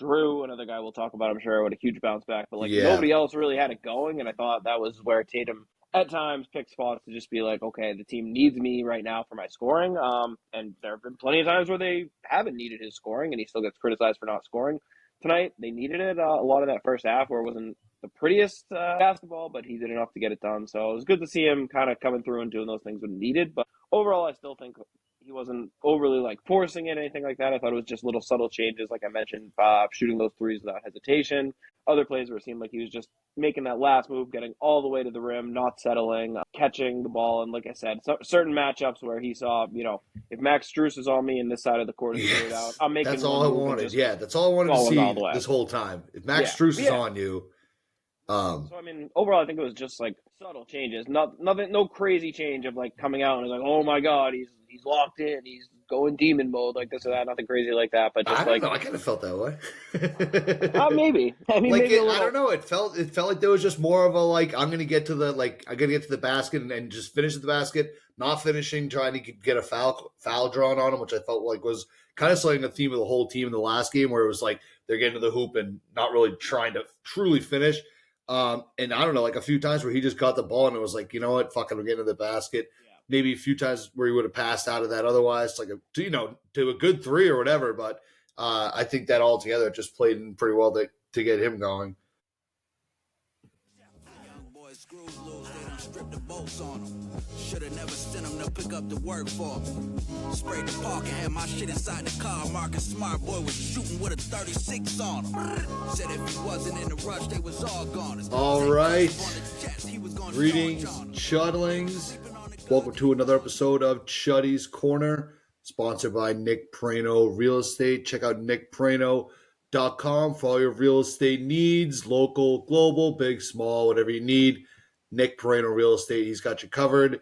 Jrue, another guy we'll talk about, I'm sure, with a huge bounce back. But, Yeah. nobody else really had it going, and I thought that was where Tatum at times picked spots to just be like, okay, the team needs me right now for my scoring. And there have been plenty of times where they haven't needed his scoring, and he still gets criticized for not scoring. Tonight, they needed it a lot of that first half where it wasn't the prettiest basketball, but he did enough to get it done. So it was good to see him kind of coming through and doing those things when needed. But overall, I still think he wasn't overly forcing it, anything like that. I thought it was just little subtle changes, like I mentioned, shooting those threes without hesitation. Other plays where it seemed like he was just making that last move, getting all the way to the rim, not settling, catching the ball. And like I said, certain matchups where he saw, if Max Strus is on me and this side of the court is cleared out, I'm making That's one all I move wanted. and just Yeah, that's all I wanted to going all see the way. this whole time. If Max Strus is on you. So I mean, overall, I think it was just subtle changes, nothing, no crazy change of coming out and oh my god, he's locked in, he's going demon mode like this or that, nothing crazy like that, but just I don't know. I kind of felt that way. maybe. I mean, maybe a little. I don't know. It felt like there was just more of a I'm gonna get to the basket and just finish at the basket, not finishing, trying to get a foul drawn on him, which I felt like was kind of like the theme of the whole team in the last game, where it was they're getting to the hoop and not really trying to truly finish. And I don't know, a few times where he just got the ball and it was you know what, fuck it, I'm getting to the basket. Yeah. Maybe a few times where he would have passed out of that otherwise, to a good three or whatever. But I think that altogether just played in pretty well to get him going. Strip the bolts on him. Shoulda never sent him to pick up the work for him. Sprayed the park and had my shit inside the car. Marcus Smart boy was shooting with a 36 on him. Said if he wasn't in the rush, they was all gone. All right. Greetings, Chudlings. Welcome to another episode of Chuddy's Corner, sponsored by Nick Prano Real Estate. Check out nickprano.com for all your real estate needs, local, global, big, small, whatever you need. Nick Prano Real Estate, he's got you covered.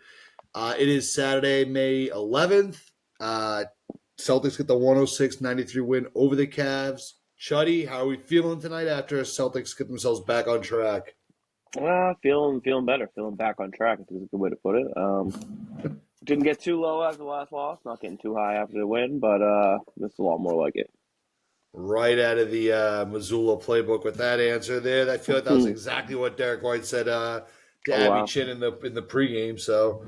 It is Saturday, May 11th. Celtics get the 106-93 win over the Cavs. Chuddy, how are we feeling tonight after Celtics get themselves back on track? Feeling better. Feeling back on track, I think is a good way to put it. Didn't get too low after the last loss. Not getting too high after the win, but this is a lot more like it. Right out of the Missoula playbook with that answer there. I feel like that was exactly what Derek White said to Abby Chin in the pregame. So,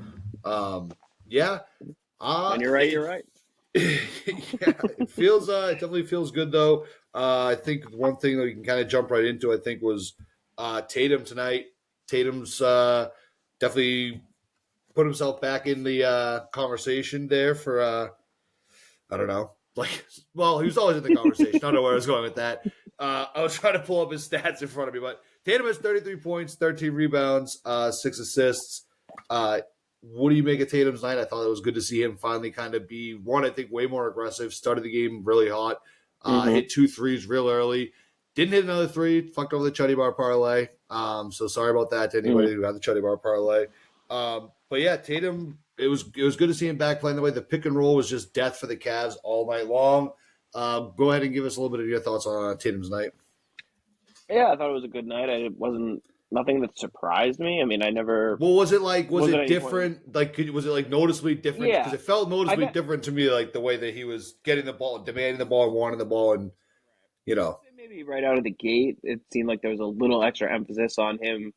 yeah. And you're right. Yeah, it feels it definitely feels good though. I think one thing that we can kind of jump right into, I think, was Tatum tonight. Tatum's definitely put himself back in the conversation there for I don't know. He was always in the conversation. I don't know where I was going with that. I was trying to pull up his stats in front of me, but Tatum has 33 points, 13 rebounds, 6 assists. What do you make of Tatum's night? I thought it was good to see him finally kind of be, one, I think, way more aggressive. Started the game really hot. Hit 2 threes real early. Didn't hit another 3. Fucked over the Chuddy Bar parlay. So sorry about that to anybody who had the Chuddy Bar parlay. But yeah, Tatum, it was good to see him back playing the way. The pick and roll was just death for the Cavs all night long. Go ahead and give us a little bit of your thoughts on Tatum's night. Yeah, I thought it was a good night. It wasn't nothing that surprised me. I mean, I never. Well, was it was it different? Was it noticeably different? Yeah, because it felt noticeably different to me, the way that he was getting the ball, demanding the ball, and wanting the ball, and maybe right out of the gate, it seemed like there was a little extra emphasis on him.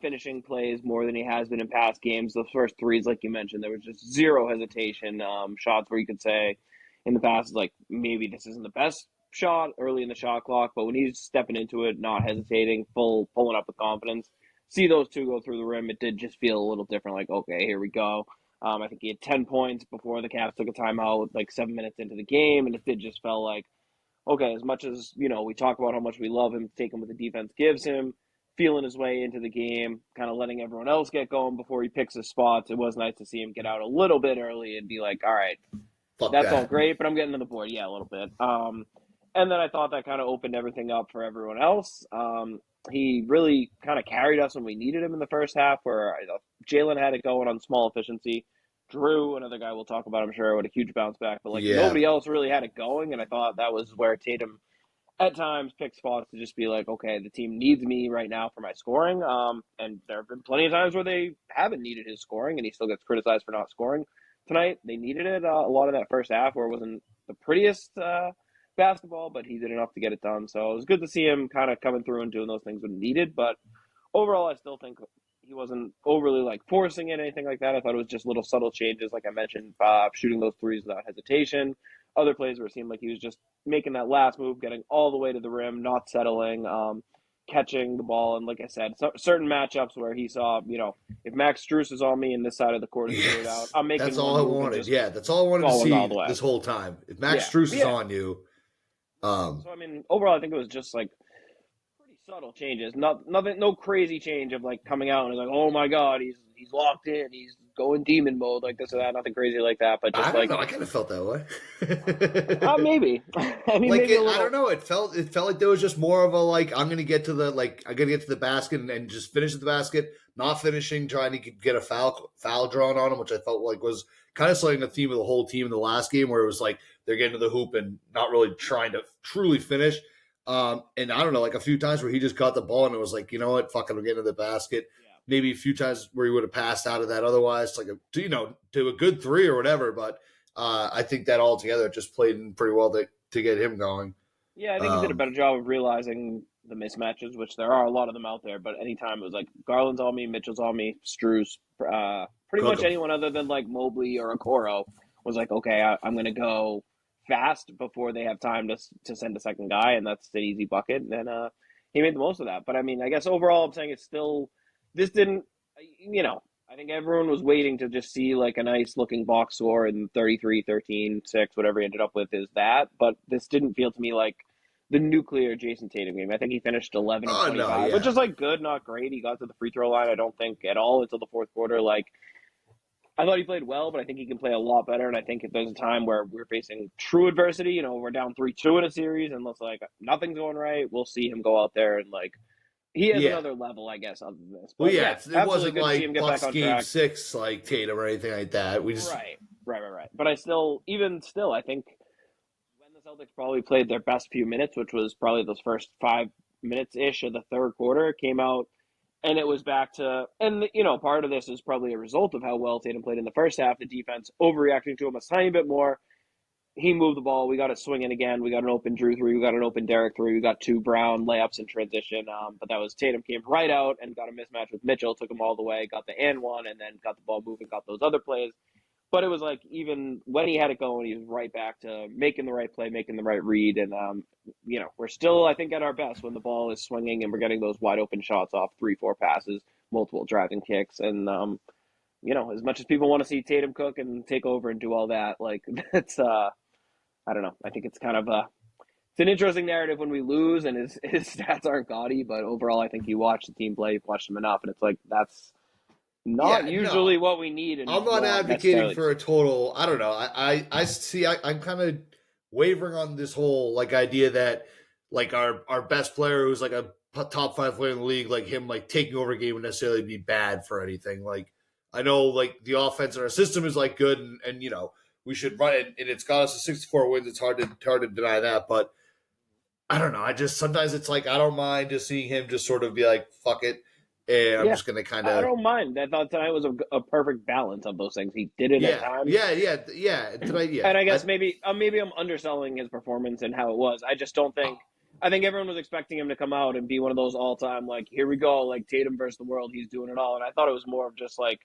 Finishing plays more than he has been in past games. The first threes, like you mentioned, there was just zero hesitation. Shots where you could say in the past, maybe this isn't the best shot early in the shot clock, but when he's stepping into it, not hesitating, pulling up with confidence, see those two go through the rim, it did just feel a little different. Okay, here we go. I think he had 10 points before the Cavs took a timeout, 7 minutes into the game, and it did just feel like, okay, as much as, we talk about how much we love him, taking what the defense gives him, feeling his way into the game, kind of letting everyone else get going before he picks his spots. It was nice to see him get out a little bit early and be like, all right, that's all great, but I'm getting to the board. Yeah, a little bit. And then I thought that kind of opened everything up for everyone else. He really kind of carried us when we needed him in the first half, where Jaylen had it going on small efficiency. Jrue, another guy we'll talk about, I'm sure, with a huge bounce back. But nobody else really had it going, and I thought that was where Tatum at times pick spots to just be like, okay, the team needs me right now for my scoring. And there have been plenty of times where they haven't needed his scoring, and he still gets criticized for not scoring. Tonight, they needed it a lot of that first half where it wasn't the prettiest basketball, but he did enough to get it done. So it was good to see him kind of coming through and doing those things when needed. But overall, I still think he wasn't overly like forcing it, anything like that. I thought it was just little subtle changes, like I mentioned, shooting those threes without hesitation. Other plays where it seemed like he was just making that last move, getting all the way to the rim, not settling, catching the ball. And like I said, certain matchups where he saw, if Max Strus is on me and this side of the court is cleared out, I'm making that's all I wanted. Yeah, that's all I wanted to see this whole time. If Max Strus is on you. So I mean, overall, I think it was just like pretty subtle changes. Nothing, no crazy change of like coming out and like, oh my god, he's locked in, he's going demon mode, like this or that. Nothing crazy like that, but just I don't know. I kind of felt that way. Maybe. I mean, like maybe I don't know. It felt like there was just more of a like I'm gonna get to the basket and just finish at the basket, not finishing, trying to get a foul drawn on him, which I felt like was kind of setting the theme of the whole team in the last game, where it was like they're getting to the hoop and not really trying to truly finish. And I don't know, like a few times where he just got the ball and it was like, you know what, fucking, we're getting to the basket. Yeah. Maybe a few times where he would have passed out of that otherwise, like to a good three or whatever. But I think that all together just played in pretty well to get him going. Yeah, I think he did a better job of realizing the mismatches, which there are a lot of them out there. But anytime it was like Garland's on me, Mitchell's on me, Strus, pretty much anyone other than like Mobley or Okoro was like, okay, I'm going to go fast before they have time to send a second guy, and that's an easy bucket. And he made the most of that. But I mean, I guess overall, I'm saying it's still this didn't, I think everyone was waiting to just see like a nice looking box score and 33, 13, 6, whatever he ended up with is that. But this didn't feel to me like the nuclear Jayson Tatum game. I think he finished 11 and 25, which is like good, not great. He got to the free throw line, I don't think at all until the fourth quarter. Like, I thought he played well, but I think he can play a lot better. And I think if there's a time where we're facing true adversity, we're down 3-2 in a series and looks like nothing's going right, we'll see him go out there and like he has another level, I guess, other than this. But it wasn't like Bucks game 6 like Tatum or anything like that. We just right. But I still, I think when the Celtics probably played their best few minutes, which was probably those first 5 minutes ish of the third quarter, came out. And it was back to, and part of this is probably a result of how well Tatum played in the first half. The defense overreacting to him a tiny bit more. He moved the ball. We got a swing in again. We got an open Jrue three. We got an open Derek three. We got 2 Brown layups in transition. But that was Tatum came right out and got a mismatch with Mitchell, took him all the way, got the and one, and then got the ball moving, got those other plays. But it was like even when he had it going, he was right back to making the right play, making the right read. And, we're still, I think, at our best when the ball is swinging and we're getting those wide open shots off 3-4 passes, multiple driving kicks. And, as much as people want to see Tatum cook and take over and do all that, like that's, I don't know. I think it's kind of it's an interesting narrative when we lose and his stats aren't gaudy. But overall, I think you watch the team play, you've watched them enough, and it's like that's not usually what we need. And I'm not advocating for a total. I don't know. I see. I'm kind of wavering on this whole like idea that like our best player who's like a top 5 player in the league, like him, like taking over a game would necessarily be bad for anything. Like I know like the offense in our system is like good, and we should run it, and it's got us to 64 wins. It's hard to deny that, but I don't know. I just sometimes it's like I don't mind just seeing him just sort of be like fuck it. And I'm just going to kind of... I don't mind. I thought tonight was a perfect balance of those things. He did it at times. Tonight, And I guess maybe I'm underselling his performance and how it was. I just don't think... I think everyone was expecting him to come out and be one of those all-time, like, here we go, like Tatum versus the world, he's doing it all. And I thought it was more of just like...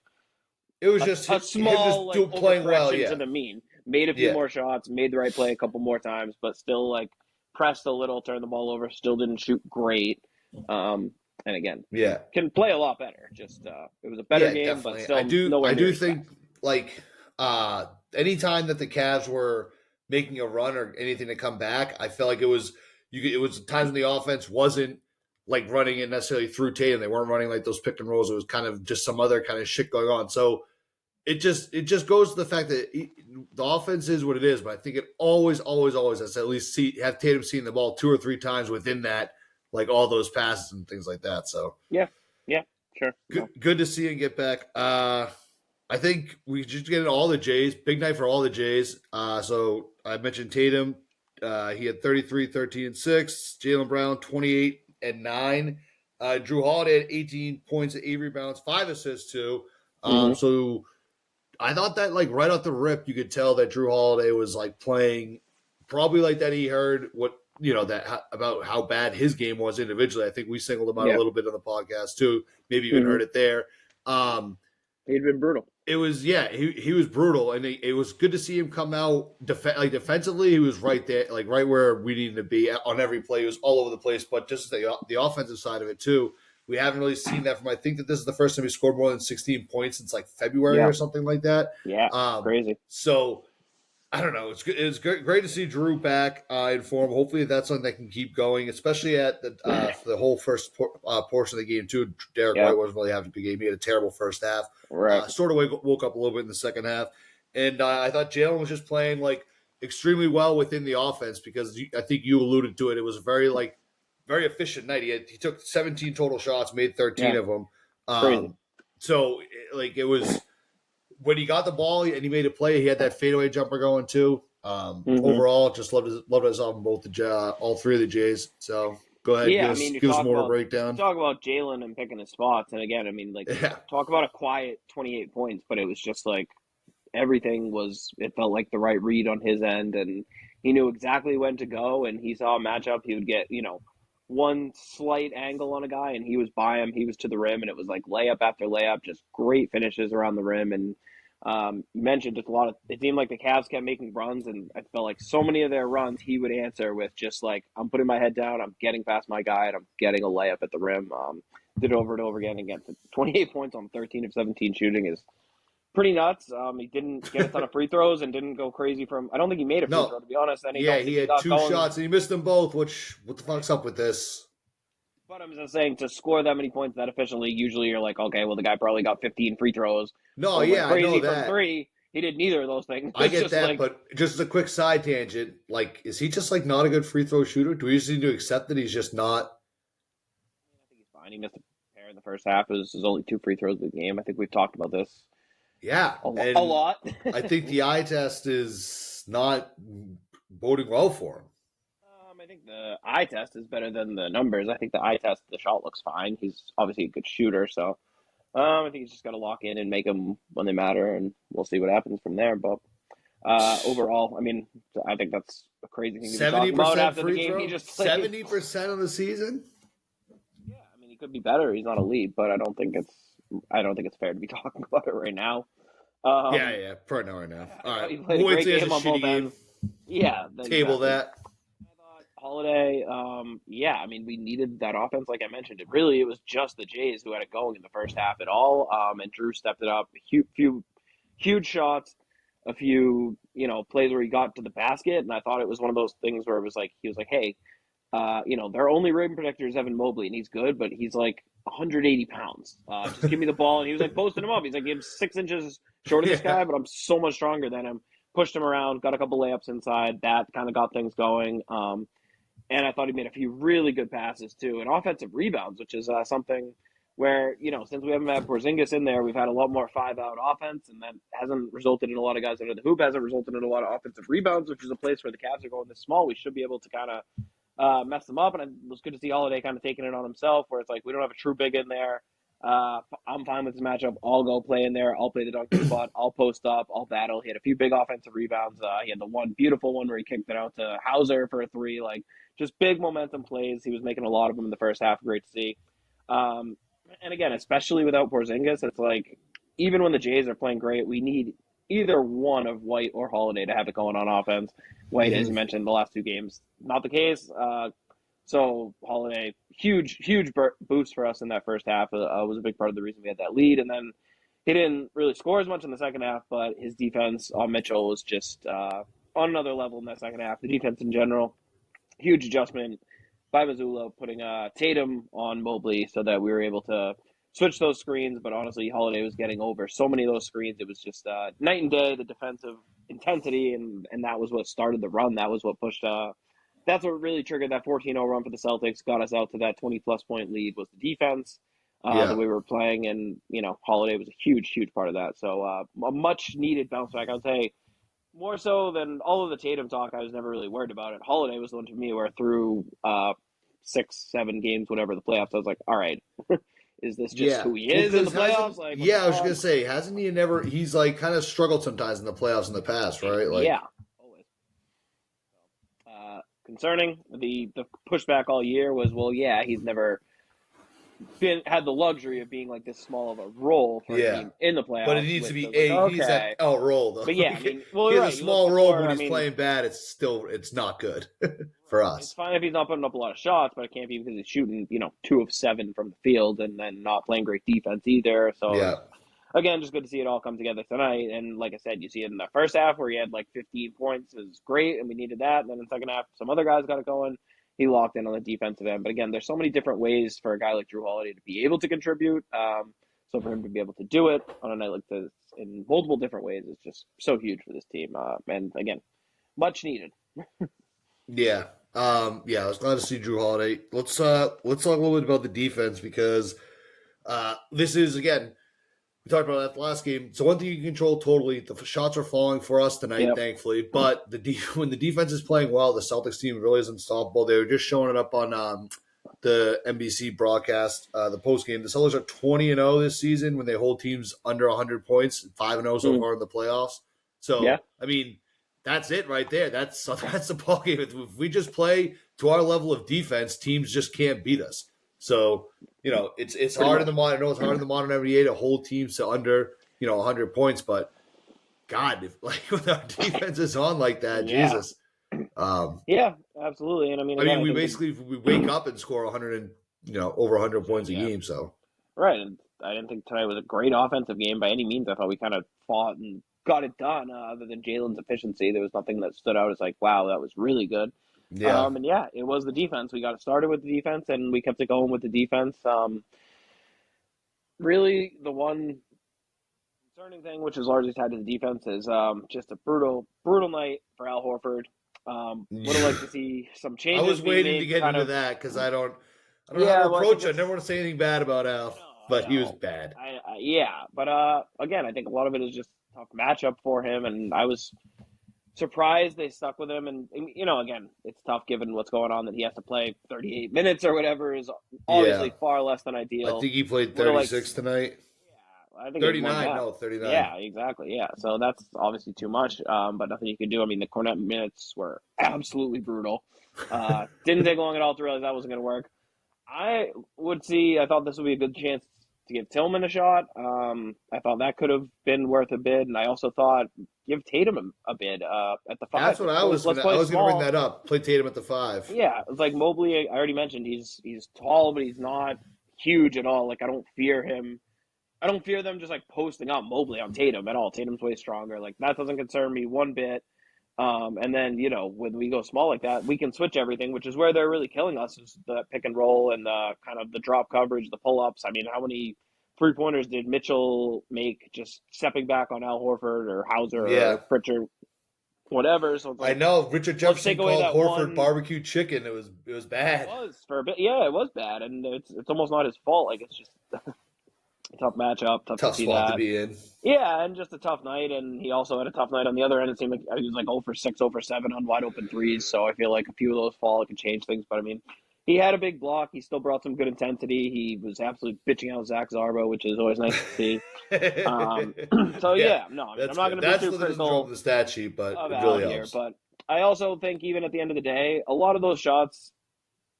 It was just a small, him just playing well, to the mean. Made a few more shots, made the right play a couple more times, but still, like, pressed a little, turned the ball over, still didn't shoot great. And again, can play a lot better. Just it was a better game, definitely. But still, I do think like anytime that the Cavs were making a run or anything to come back, I felt like it was times when the offense wasn't like running it necessarily through Tatum. They weren't running like those pick and rolls. It was kind of just some other kind of shit going on. So it just goes to the fact that the offense is what it is. But I think it always has to at least have Tatum seeing the ball 2 or 3 times within that. Like all those passes and things like that. So yeah, sure. Good to see him get back. I think we just get all the Jays. Big night for all the Jays. So I mentioned Tatum. He had 33, 13, and 6. Jaylen Brown 28 and 9. Jrue Holiday had 18 points, 8 rebounds, 5 assists too. So I thought that like right off the rip, you could tell that Jrue Holiday was like playing probably like that he heard what about how bad his game was individually. I think we singled him out a little bit on the podcast too. Maybe even heard it there. He'd been brutal. It was he was brutal, and it was good to see him come out defensively. He was right there, like right where we needed to be on every play. He was all over the place, but just the offensive side of it too. We haven't really seen that from. I think that this is the first time he scored more than 16 points since like February or something like that. Yeah, crazy. So I don't know. It's good. It's great to see Jrue back in form. Hopefully, that's something that can keep going, especially at the whole first portion of the game too. Derek White wasn't really having a big game. He had a terrible first half. Right. Sort of woke up a little bit in the second half, and I thought Jaylen was just playing like extremely well within the offense because I think you alluded to it. It was a very efficient night. He took 17 total shots, made 13 of them. So like it was. When he got the ball and he made a play, he had that fadeaway jumper going too. Overall, just loved his on both all three of the Jays. So go ahead, give us more of a breakdown. Talk about Jaylen and picking his spots, and again, I mean, talk about a quiet 28 points, but it was just like everything was. It felt like the right read on his end, and he knew exactly when to go. And he saw a matchup, he would get one slight angle on a guy, and he was by him. He was to the rim, and it was like layup after layup, just great finishes around the rim. And you mentioned just a lot of. It seemed like the Cavs kept making runs, and I felt like so many of their runs he would answer with just like, "I'm putting my head down, I'm getting past my guy, and I'm getting a layup at the rim." Did it over and over again. Again, 28 points on 13 of 17 shooting is pretty nuts. He didn't get a ton of free throws and didn't go crazy from. I don't think he made a free throw, to be honest. And he had two shots and he missed them both. Which what the fuck's up with this? But I'm just saying, to score that many points that efficiently, usually you're like, okay, well, the guy probably got 15 free throws. No, yeah, I know that. From three, he did neither of those things. I get that, but just as a quick side tangent, like, is he just like not a good free throw shooter? Do we just need to accept that he's just not? I think he's fine. He missed a pair in the first half. It was only 2 free throws in the game. I think we've talked about this. Yeah, a lot. I think the eye test is not boding well for him. I think the eye test is better than the numbers. I think the eye test, the shot looks fine. He's obviously a good shooter, so I think he's just got to lock in and make them when they matter, and we'll see what happens from there. But overall, I mean, I think that's a crazy thing to be talking about after the game he just played. 70% of the season? Yeah, I mean, he could be better. He's not elite, but I don't think it's fair to be talking about it right now. Yeah, right now. All right, we'll wait till he has a shitty game. Yeah, table that. Holiday, I mean, we needed that offense, like I mentioned. It was just the Jays who had it going in the first half at all, and Jrue stepped it up. Huge shots, a few, plays where he got to the basket, and I thought it was one of those things where it was like, he was like, hey, their only rim protector is Evan Mobley, and he's good, but he's like 180 pounds. Just give me the ball, and he was like posting him up. He's like, I'm 6 inches shorter than this guy, but I'm so much stronger than him. Pushed him around, got a couple layups inside. That kind of got things going. And I thought he made a few really good passes, too. And offensive rebounds, which is something where, since we haven't had Porzingis in there, we've had a lot more 5-out offense, and that hasn't resulted in a lot of guys under the hoop, hasn't resulted in a lot of offensive rebounds, which is a place where the Cavs are going this small. We should be able to kind of mess them up. And it was good to see Holiday kind of taking it on himself, where it's like, we don't have a true big in there. I'm fine with this matchup. I'll go play in there. I'll play the dunker spot. I'll post up. I'll battle. He had a few big offensive rebounds. He had the one beautiful one where he kicked it out to Hauser for a 3. Like, just big momentum plays. He was making a lot of them in the first half. Great to see. And again, especially without Porzingis, it's like, even when the Jays are playing great, we need either one of White or Holiday to have it going on offense. White, as you mentioned, the last 2 games, not the case. So Holiday, huge boost for us in that first half. Was a big part of the reason we had that lead. And then he didn't really score as much in the second half, but his defense on Mitchell was just on another level in that second half. The defense in general, huge adjustment by Mazzulla, putting Tatum on Mobley so that we were able to switch those screens. But honestly, Holiday was getting over so many of those screens. It was just night and day, the defensive intensity, and that was what started the run. That was what pushed that's what really triggered that 14-0 run for the Celtics, got us out to that 20-plus point lead, was the defense that we were playing. And, Holiday was a huge part of that. So a much-needed bounce back. I would say more so than all of the Tatum talk, I was never really worried about it. Holiday was the one to me where through 6-7 games, whatever the playoffs, I was like, all right, is this just who he is in the playoffs? Like, I was going to say, hasn't he he's like kind of struggled sometimes in the playoffs in the past, right? Like, yeah. concerning. The pushback all year was, well, yeah, he's never had the luxury of being like this small of a role for a Yeah. team in the But it playoffs. needs to Which be was like, he needs that okay, out role though. but yeah, I mean, well, he has a right. You look small role, but before. when I he's mean, playing bad, it's not good for right, it's us. fine if he's not putting up a lot of shots, but it can't be because he's shooting, 2 of 7 from the field and then not playing great defense either. So Yeah. it's, again, just good to see it all come together tonight. And like I said, you see it in the first half where he had like 15 points. It was great, and we needed that. And then in the second half, some other guys got it going. He locked in on the defensive end. But again, there's so many different ways for a guy like Jrue Holiday to be able to contribute. So for him to be able to do it on a night like this in multiple different ways is just so huge for this team. And again, much needed. Yeah. Yeah, I was glad to see Jrue Holiday. Let's talk a little bit about the defense because this is again we talked about that the last game. So one thing you can control totally. The shots are falling for us tonight, Yep. thankfully. But when the defense is playing well, the Celtics team really is unstoppable. They were just showing it up on the NBC broadcast, the post game. The Celtics are 20-0 this season when they hold teams under 100 points, 5-0 so far in the playoffs. So Yeah. I mean, that's it right there. That's the ball game. If we just play to our level of defense, teams just can't beat us. So it's hard in the modern. I know it's hard in the modern NBA to hold teams to under 100 points, but God, if with our defense is on like that, Yeah. Jesus. Yeah, absolutely. And I mean, again, we wake up and score 100 and over 100 points a game. So right, and I didn't think tonight was a great offensive game by any means. I thought we kind of fought and got it done. Other than Jalen's efficiency, there was nothing that stood out as like, wow, that was really good. yeah, And yeah, it was the defense. We got it started with the defense, and we kept it going with the defense. Really, the one concerning thing, which is largely tied to the defense, is just a brutal night for Al Horford. Would have liked to see some changes. I was waiting made to get into that because I don't know how to approach it. I never want to say anything bad about Al, but he was bad. But again, I think a lot of it is just a tough matchup for him, and I was surprised they stuck with him. And again, it's tough given what's going on that he has to play 38 minutes or whatever is obviously far less than ideal. I think he played 36 tonight. I think 39. No, 39. Yeah, exactly. Yeah, so that's obviously too much. But nothing you can do. I mean, the Cornet minutes were absolutely brutal. Didn't take long at all to realize that wasn't going to work. I thought this would be a good chance to give Tillman a shot. I thought that could have been worth a bid, and I also thought give Tatum a bid at the 5. That's what I was going to bring that up. Play Tatum at the 5. Yeah, it's like Mobley. I already mentioned he's tall, but he's not huge at all. Like I don't fear him. I don't fear them just like posting up Mobley on Tatum at all. Tatum's way stronger. Like that doesn't concern me one bit. And then, when we go small like that, we can switch everything, which is where they're really killing us is the pick and roll and the kind of the drop coverage, the pull-ups. I mean, how many three-pointers did Mitchell make just stepping back on Al Horford or Hauser or Pritchard, whatever? So it's like, I know. Richard Jefferson called Horford barbecue chicken. It was bad. It was for a bit. Yeah, it was bad. And it's almost not his fault. Like, it's just a tough matchup. Tough to see spot that. to be in. Yeah, and just a tough night, and he also had a tough night on the other end. It seemed like he was like 0 for 6, 0 for 7 on wide open threes, so I feel like a few of those fall, it could change things. But I mean, he had a big block. He still brought some good intensity. He was absolutely bitching out Zach Zarbo, which is always nice to see. I'm not going to be too critical of the stat sheet, but of it Al really here. helps. But I also think even at the end of the day, a lot of those shots,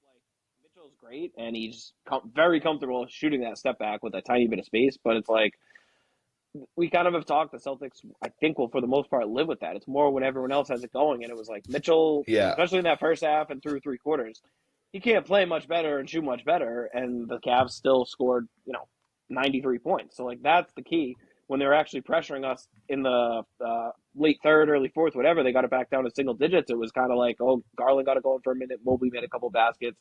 like Mitchell's great, and he's very comfortable shooting that step back with a tiny bit of space. But it's like, we kind of have talked, the Celtics, I think, will for the most part live with that. It's more when everyone else has it going, and it was like Mitchell, especially in that first half and through 3 quarters, he can't play much better and shoot much better, and the Cavs still scored, 93 points. So, like, that's the key. When they were actually pressuring us in the late third, early fourth, whatever, they got it back down to single digits. It was kind of like, oh, Garland got it going for a minute, Mobley made a couple baskets.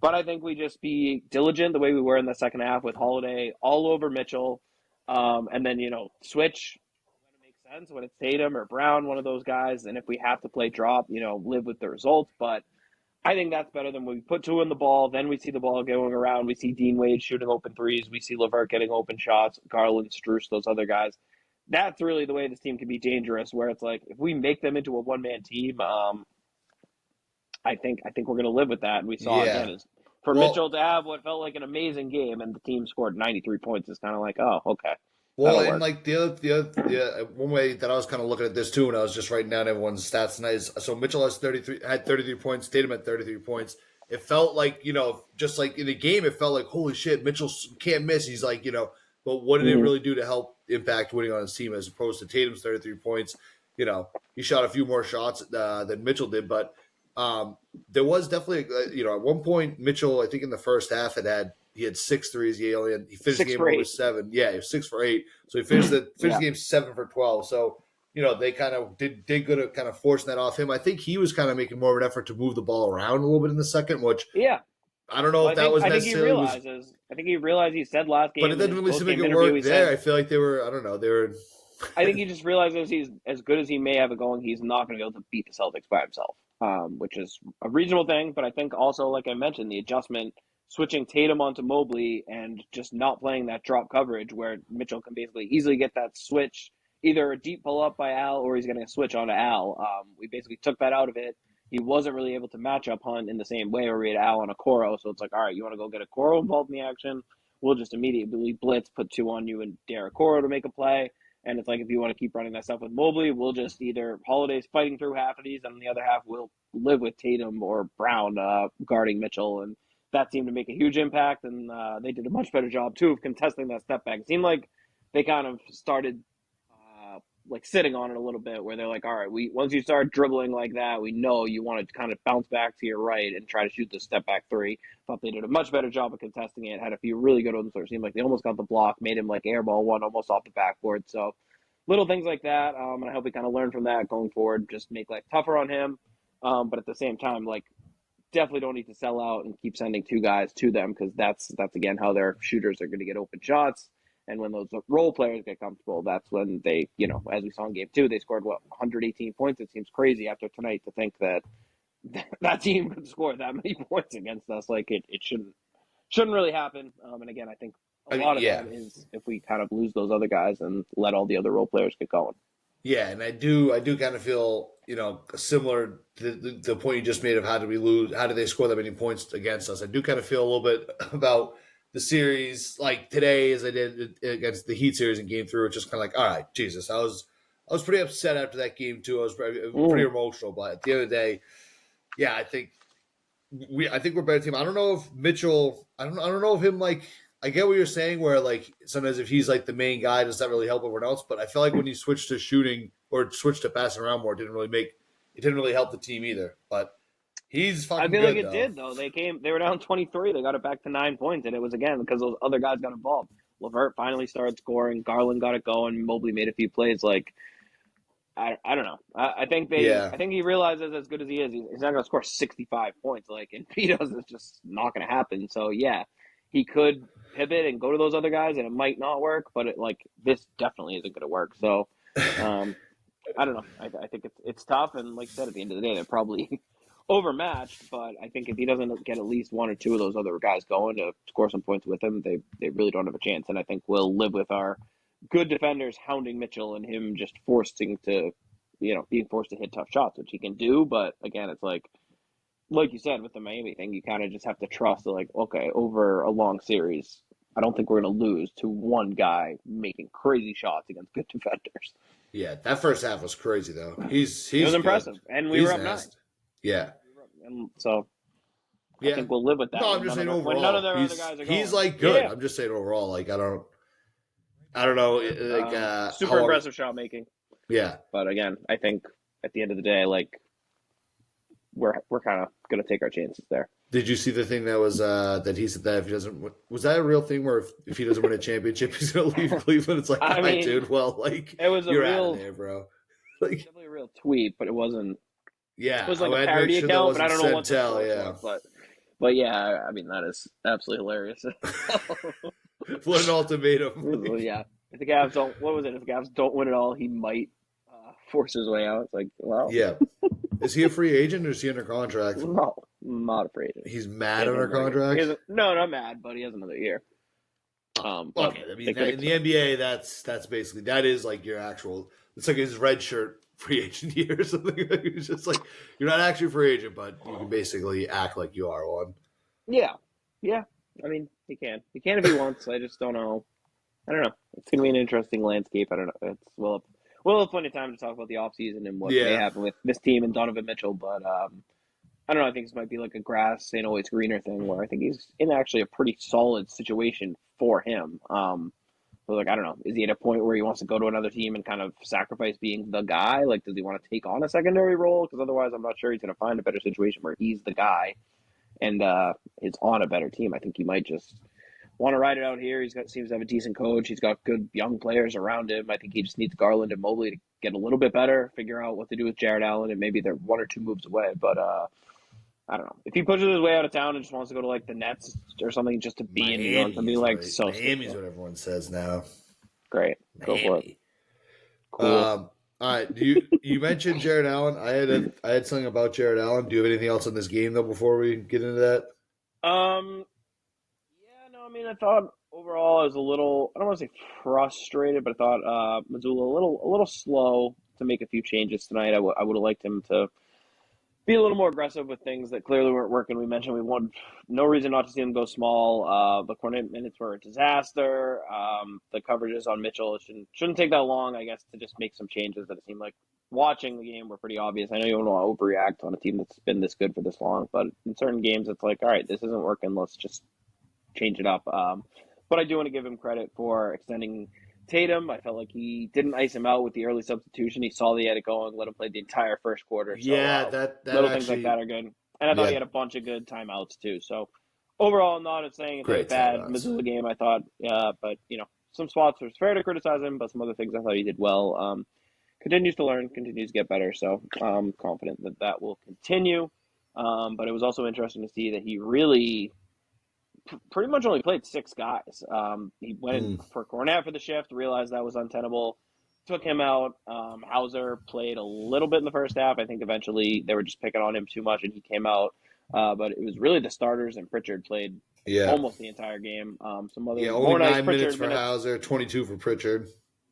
But I think we just be diligent the way we were in the second half with Holiday all over Mitchell. And then, switch when it makes sense, when it's Tatum or Brown, one of those guys. And if we have to play drop, live with the results. But I think that's better than when we put 2 in the ball. Then we see the ball going around. We see Dean Wade shooting open threes. We see LeVert getting open shots, Garland, Strus, those other guys. That's really the way this team can be dangerous, where it's like if we make them into a one-man team, I think we're going to live with that. And we saw again is for Mitchell to have what felt like an amazing game, and the team scored 93 points is kind of like, oh, okay. Well, That'll and work. like the one way that I was kind of looking at this too, and I was just writing down everyone's stats tonight. So Mitchell had 33 points, Tatum had 33 points. It felt like just like in the game, it felt like holy shit, Mitchell can't miss. He's like but what did it really do to help impact winning on his team as opposed to Tatum's 33 points? He shot a few more shots than Mitchell did, but there was definitely at one point Mitchell, I think in the first half he had 6 threes. He finished the game over 7. Yeah, he was 6 for 8. So he finished the game 7 for 12. So they kind of did good at kind of forcing that off him. I think he was kind of making more of an effort to move the ball around a little bit in the second, which I don't know if that was necessarily. I think he realized he said last game, but it didn't really seem like it worked there. I feel like they were. I don't know. They were. I think he just realizes he's as good as he may have it going. He's not going to be able to beat the Celtics by himself, which is a reasonable thing. But I think also, like I mentioned, the adjustment switching Tatum onto Mobley and just not playing that drop coverage where Mitchell can basically easily get that switch, either a deep pull up by Al or he's getting a switch onto Al. We basically took that out of it. He wasn't really able to match up Hunt in the same way where we had Al on a Coro. So it's like, all right, you want to go get a Coro involved in the action? We'll just immediately blitz, put 2 on you and Derek Coro to make a play. And it's like, if you want to keep running that stuff with Mobley, we'll just either Holiday's fighting through half of these, and on the other half, we'll live with Tatum or Brown guarding Mitchell. And that seemed to make a huge impact. And they did a much better job, too, of contesting that step back. It seemed like they kind of started sitting on it a little bit, where they're like, all right, once you start dribbling like that, we know you want to kind of bounce back to your right and try to shoot the step back 3. Thought they did a much better job of contesting it. Had a few really good ones. It seemed like they almost got the block, made him like airball one almost off the backboard. So little things like that. And I hope we kind of learn from that going forward. Just make life tougher on him. But at the same time, definitely don't need to sell out and keep sending 2 guys to them, because that's again how their shooters are going to get open shots. And when those role players get comfortable, that's when they, as we saw in game 2, they scored 118 points. It seems crazy after tonight to think that that team could score that many points against us. It shouldn't really happen. And again, I think a lot of that is if we kind of lose those other guys and let all the other role players get going. Yeah, and I do kind of feel, similar to the point you just made of how did they score that many points against us. I do kind of feel a little bit about the series like today as I did against the Heat series in game 3, which is kind of like, all right, Jesus, I was pretty upset after that game too. I was pretty emotional, but at the end of the day, yeah, I think we're a better team. I don't know if Mitchell, I don't know if him I get what you're saying where sometimes if he's the main guy, does that really help everyone else? But I feel like when he switched to shooting or switched to passing around more, it didn't really help the team either. But he's fucking good. I feel like it did though. They were down 23. They got it back to 9 points, and it was again because those other guys got involved. LeVert finally started scoring. Garland got it going. Mobley made a few plays. I don't know. I think he realizes as good as he is, he's not going to score 65 points. And if he does, it's just not going to happen. So yeah, he could pivot and go to those other guys, and it might not work. But this definitely isn't going to work. So I don't know. I think it's tough, and like I said, at the end of the day, they're probably overmatched. But I think if he doesn't get at least 1 or 2 of those other guys going to score some points with him, they really don't have a chance. And I think we'll live with our good defenders hounding Mitchell and him just being forced to hit tough shots, which he can do. But again, it's like you said with the Miami thing, you kind of just have to trust okay, over a long series, I don't think we're going to lose to one guy making crazy shots against good defenders. Yeah, that first half was crazy though. He was impressive, and we were up 9. Yeah, and so I think we'll live with that. No, I'm just saying overall, none of their other guys are going. He's good. Yeah. I'm just saying overall, I don't know, super impressive shot making. Yeah, but again, I think at the end of the day, we're kind of going to take our chances there. Did you see the thing that was that he said that if he doesn't, was that a real thing where if he doesn't win a championship, he's going to leave Cleveland? It's all right, dude. Well, it was you're real, out of there, bro. Definitely a real tweet, but it wasn't. Yeah, it was a parody account, but I don't know what the but yeah, I mean that is absolutely hilarious. What an ultimatum! Yeah, if the Cavs don't, what was it? If the Cavs don't win it all, he might force his way out. It's yeah. Is he a free agent or is he under contract? No, not a free agent. He's mad under contract? No, not mad, but he has another year. Okay, I mean, in the NBA, that's basically, that is your actual, it's like his red shirt free agent year or something. It's just you're not actually a free agent, but you can basically act like you are one. Yeah. I mean, he can if he wants. I just don't know I don't know. It's going to be an interesting landscape. I don't know. We'll have plenty of time to talk about the offseason and what may Yeah. happen with this team and Donovan Mitchell, but I don't know. I think this might be like a grass ain't always greener thing where I think he's in actually a pretty solid situation for him. So like I don't know, is he at a point where he wants to go to another team and kind of sacrifice being the guy? Like, does he want to take on a secondary role? Because otherwise, I'm not sure he's going to find a better situation where he's the guy and is on a better team. I think he might just want to ride it out here. Seems to have a decent coach. He's got good young players around him. I think he just needs Garland and Mobley to get a little bit better, figure out what to do with Jarrett Allen, and maybe they're one or two moves away. But I don't know. If he pushes his way out of town and just wants to go to like the Nets or something just to be in New York, I'd be like so Miami's what everyone says now. Great. Go for it. Cool. All right. You mentioned Jarrett Allen. I had something about Jarrett Allen. Do you have anything else on this game though before we get into that? Yeah, no, I mean I thought overall I was a little I don't want to say frustrated, but I thought Missoula a little slow to make a few changes tonight. I would have liked him to be a little more aggressive with things that clearly weren't working. We mentioned we want no reason not to see him go small. The corner minutes were a disaster. The coverages on Mitchell shouldn't take that long, I guess, to just make some changes that it seemed like watching the game were pretty obvious. I know you don't want to overreact on a team that's been this good for this long, but in certain games it's like, all right, this isn't working. Let's just change it up. But I do want to give him credit for extending Tatum. I felt like he didn't ice him out with the early substitution. He saw he had it going, let him play the entire first quarter. So, that little actually, things like that are good. And I thought he had a bunch of good timeouts too. So overall, I'm not saying it's a bad Missoula game. I thought, but some spots were fair to criticize him, but some other things I thought he did well. Continues to learn, continues to get better. So I'm confident that will continue. But it was also interesting to see that he really pretty much only played six guys. He went in for Cornette for the shift, realized that was untenable, took him out. Hauser played a little bit in the first half. I think eventually they were just picking on him too much and he came out. But it was really the starters, and Pritchard played almost the entire game. Some other only more 9 nice minutes for Hauser, 22 for Pritchard.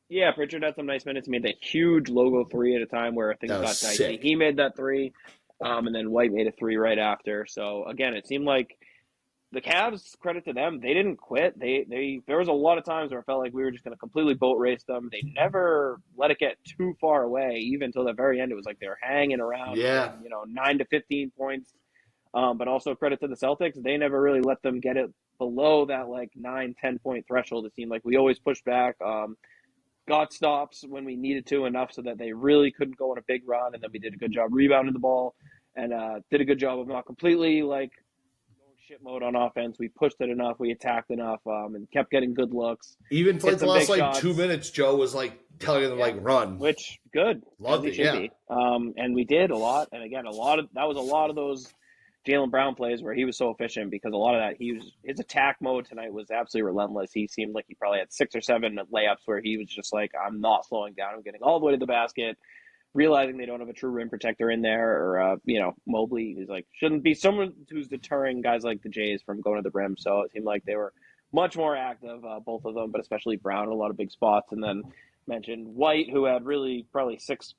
Yeah, Pritchard had some nice minutes. He made that huge logo three at a time where things got dicey. He made that three, and then White made a three right after. So again, it seemed like the Cavs, credit to them, they didn't quit. They there was a lot of times where it felt like we were just going to completely boat race them. They never let it get too far away, even until the very end. It was like they were hanging around, 9 to 15 points. But also credit to the Celtics, they never really let them get it below that like 9-10 point threshold. It seemed like we always pushed back. Got stops when we needed to enough so that they really couldn't go on a big run, and then we did a good job rebounding the ball and did a good job of not completely like shit mode on offense. We pushed it enough, we attacked enough, and kept getting good looks. Even for like the last like 2 minutes, Joe was like telling them like run, which good, loved it, be. And we did a lot, and again, that was a lot of those Jaylen Brown plays where he was so efficient because a lot of that his attack mode tonight was absolutely relentless. He seemed like he probably had 6 or 7 layups where he was just like, I'm not slowing down. I'm getting all the way to the basket, realizing they don't have a true rim protector in there, or Mobley is like shouldn't be someone who's deterring guys like the Jays from going to the rim. So it seemed like they were much more active, both of them, but especially Brown in a lot of big spots. And then mentioned White, who had really probably 6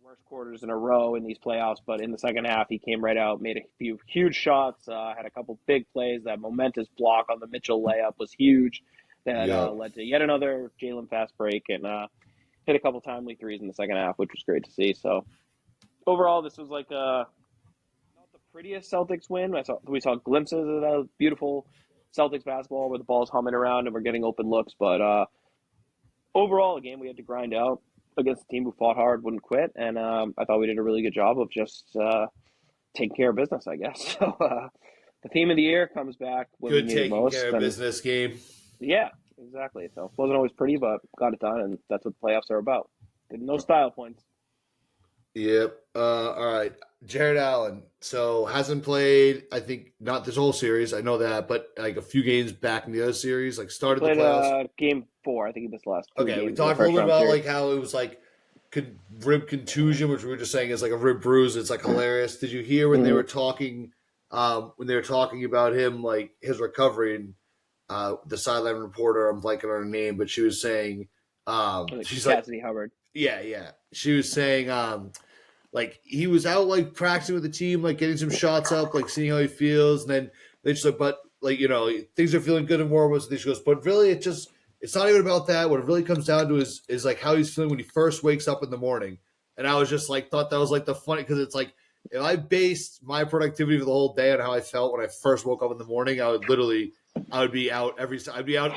worst quarters in a row in these playoffs, but in the second half he came right out, made a few huge shots, had a couple big plays. That momentous block on the Mitchell layup was huge. That led to yet another Jaylen fast break, and hit a couple timely threes in the second half, which was great to see. So overall, this was like not the prettiest Celtics win. We saw glimpses of that beautiful Celtics basketball where the ball's humming around and we're getting open looks, but overall, a game we had to grind out against a team who fought hard, wouldn't quit, and I thought we did a really good job of just taking care of business, I guess. So the theme of the year comes back when we need it most. Good taking care of business game. Yeah, exactly. So it wasn't always pretty, but got it done, and that's what the playoffs are about. No style points. Yep. All right. Jarrett Allen. So hasn't played, I think, not this whole series. I know that, but like a few games back in the other series, like started the playoffs. Game 4. I think he missed the last 2 games. Okay, we talked a little bit about like how it was like rib contusion, which we were just saying is like a rib bruise. It's like hilarious. Did you hear when they were talking about him, like his recovery, and the sideline reporter, I'm blanking on her name, but she was saying she's Cassidy Hubbard. Yeah. She was saying like he was out like practicing with the team, like getting some shots up, like seeing how he feels, and then she's like, but like things are feeling good in Warwas. And she goes, but really, it just it's not even about that. What it really comes down to is like how he's feeling when he first wakes up in the morning. And I was just like, thought that was like the funny, because it's like, if I based my productivity for the whole day on how I felt when I first woke up in the morning, I would be out I'd be out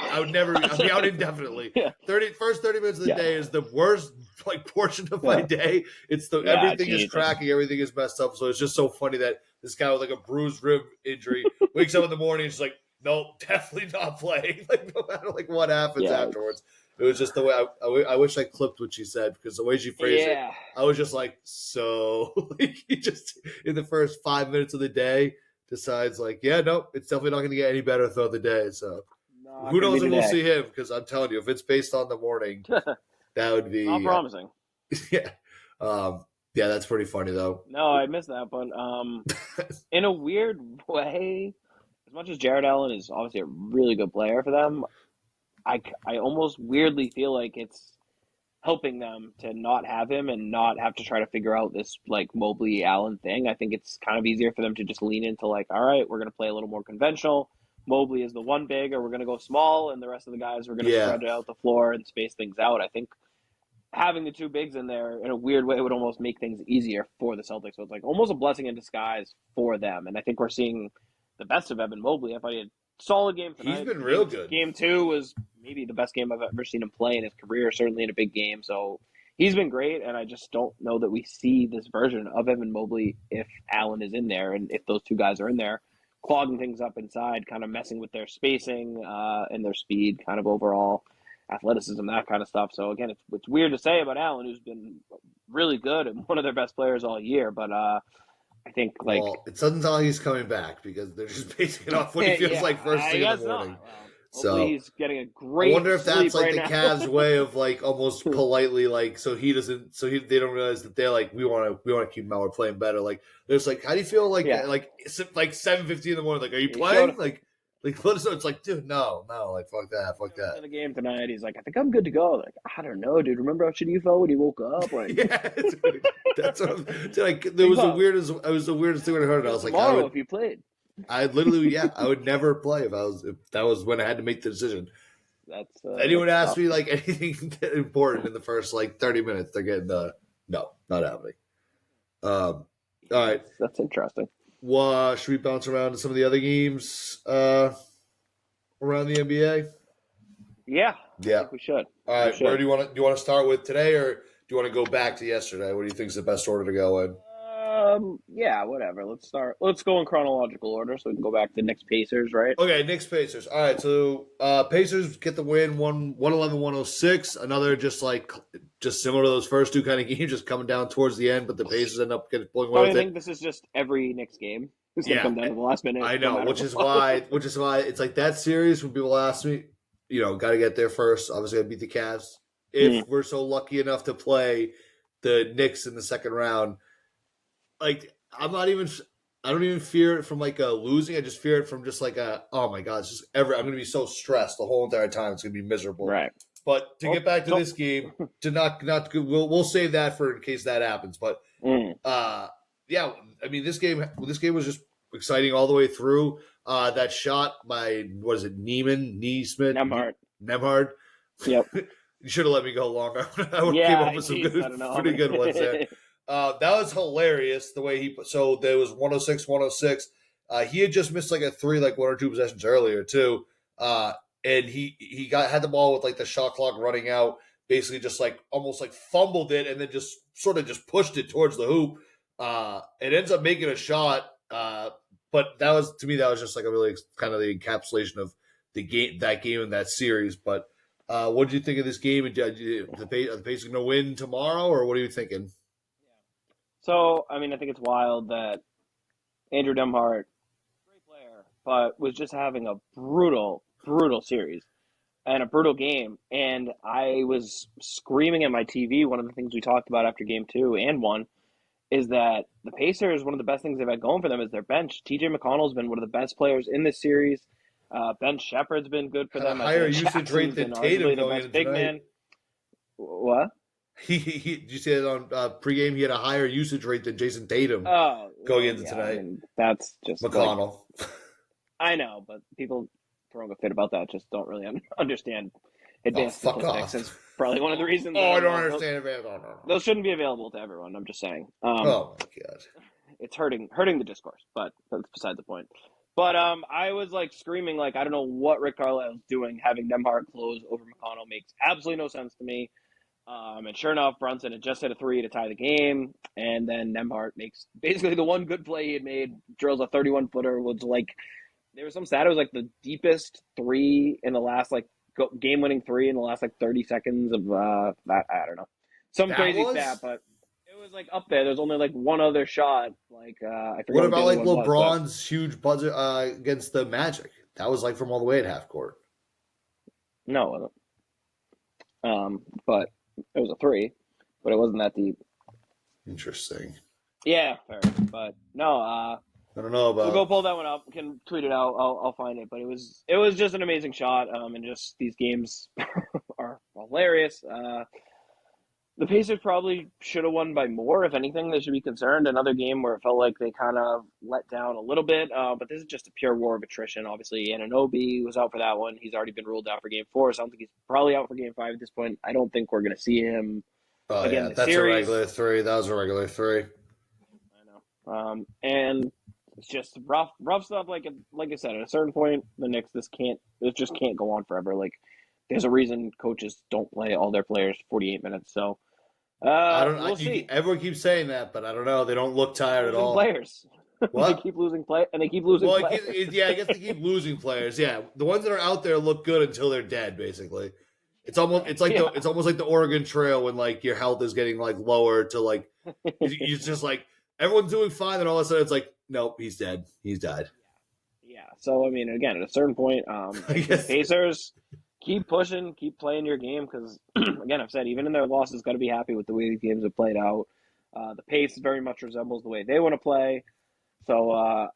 indefinitely. Yeah. First 30 minutes of the Yeah. day is the worst like portion of my day. It's everything is cracking, everything is messed up. So it's just so funny that this guy with like a bruised rib injury wakes up in the morning and is like, nope, definitely not playing. Like no matter like what happens afterwards. It was just the way I wish I clipped what she said, because the way she phrased it, I was just like, so like he just in the first 5 minutes of the day decides like, yeah, nope, it's definitely not going to get any better throughout the day. So who knows if we'll see him, because I'm telling you, if it's based on the morning, that would be not promising. Yeah. Yeah, that's pretty funny though. No, I missed that, but in a weird way, as much as Jarrett Allen is obviously a really good player for them, I almost weirdly feel like it's helping them to not have him and not have to try to figure out this like Mobley Allen thing. I think it's kind of easier for them to just lean into like, all right, we're going to play a little more conventional. Mobley is the one big, or we're going to go small, and the rest of the guys we're going to spread out the floor and space things out. I think having the two bigs in there in a weird way would almost make things easier for the Celtics. So it's like almost a blessing in disguise for them. And I think we're seeing the best of Evan Mobley. I thought he had a solid game tonight. He's been real good. Game 2 was maybe the best game I've ever seen him play in his career, certainly in a big game. So he's been great, and I just don't know that we see this version of Evan Mobley if Allen is in there, and if those two guys are in there, clogging things up inside, kind of messing with their spacing and their speed, kind of overall athleticism, that kind of stuff. So again, it's weird to say about Allen, who's been really good and one of their best players all year, but I think like it doesn't sound like he's coming back, because they're just basing it off what he feels like first thing in the morning. So he's getting a great. I wonder if that's like the Cavs' way of like almost politely like, so they don't realize that they're like, we want to keep him out, we're playing better. Like there's like, how do you feel like 7:50 in the morning? Like, are you playing? Like, let us know. It's like, dude, no, like, fuck that. In the game tonight, he's like, I think I'm good to go. Like, I don't know, dude. Remember how shitty you felt when you woke up? Like, yeah, dude, that's what I'm. Dude, like, it was the weirdest thing when I heard it. I was like, if you played, I literally, I would never play if that was when I had to make the decision. That's anyone asked me like anything important in the first like 30 minutes, they're getting no, not happening. All right, that's interesting. Should we bounce around to some of the other games around the NBA? Yeah, I think we should. All right, where do you want to start with today, or do you want to go back to yesterday? What do you think is the best order to go in? Yeah, whatever. Let's go in chronological order, so we can go back to Knicks Pacers, right? Okay, Knicks Pacers. All right, so Pacers get the win, 111-106. Another just similar to those first two kind of games, just coming down towards the end, but the Pacers end up pulling away with it. I think this is just every Knicks game. It's gonna come down to the last minute. I know, which is why it's like that series. When people ask me, got to get there first. Obviously, I beat the Cavs. If we're so lucky enough to play the Knicks in the second round. Like, I don't even fear it from like a losing. I just fear it from just like oh my God, it's just I'm going to be so stressed the whole entire time. It's going to be miserable. Right. But to get back to this game, we'll save that for in case that happens. But yeah, I mean this game was just exciting all the way through. That shot by Nemhard. Yep. You should have let me go longer. I would have came up with some pretty good ones there. That was hilarious the way so there was 106. He had just missed like a three, like one or two possessions earlier too. And he had the ball with like the shot clock running out, basically just like almost like fumbled it and then just sort of just pushed it towards the hoop. It ends up making a shot. But that was just like a really kind of the encapsulation of that game and that series. But what did you think of this game? Are the Pacers going to win tomorrow, or what are you thinking? So, I mean, I think it's wild that Andrew Nemhard, great player, but was just having a brutal series and a brutal game. And I was screaming at my TV. One of the things we talked about after game 2 and 1 is that the Pacers, one of the best things they've had going for them is their bench. TJ McConnell's been one of the best players in this series. Ben Shepherd's been good for them. Higher usage rate than Tatum going into tonight. Man. What? Did you say that on pregame? He had a higher usage rate than Jayson Tatum going into tonight. I mean, that's just McConnell. I know, but people throwing a fit about that just don't really understand advanced fuck statistics. off. It's probably one of the reasons. I don't understand it. No. Those shouldn't be available to everyone. I'm just saying. Oh my god. It's hurting the discourse, but that's beside the point. But I was like screaming, like, I don't know what Rick Carlisle's doing. Having Nembhard close over McConnell makes absolutely no sense to me. And sure enough, Brunson had just hit a three to tie the game, and then Nembhard makes basically the one good play he had made, drills a 31-footer, was like, there was some stat, it was like the deepest three in the last, like, game-winning three in the last, like, 30 seconds of, that, I don't know. Some crazy stat, but it was, like, up there. There's only, like, one other shot, like, I forget what about, like, LeBron's huge buzzer against the Magic? That was, like, from all the way at half court. No, it wasn't. But it was a three, but it wasn't that deep. Interesting. Yeah, fair. But no, I don't know about. We'll go pull that one up. We can tweet it out. I'll find it. But it was just an amazing shot. And just these games are hilarious. The Pacers probably should have won by more. If anything, they should be concerned. Another game where it felt like they kind of let down a little bit. But this is just a pure war of attrition. Obviously, Anunoby was out for that one. He's already been ruled out for Game 4. So I don't think he's probably out for Game 5 at this point. I don't think we're going to see him again this series. A regular three. That was a regular three. I know. And it's just rough stuff. Like I said, at a certain point, the Knicks, this just can't go on forever. Like, there's a reason coaches don't play all their players 48 minutes. So we'll see. Everyone keeps saying that, but I don't know. They don't look tired at all. Players. What? They keep losing players. I guess they keep losing players. Yeah, the ones that are out there look good until they're dead. Basically, it's almost like the Oregon Trail when like your health is getting like lower to like you're just like everyone's doing fine, and all of a sudden it's like nope, he's dead. He's died. Yeah. So I mean, again, at a certain point, the Pacers. Keep pushing, keep playing your game because, again, I've said, even in their losses, got to be happy with the way these games have played out. The pace very much resembles the way they want to play. So I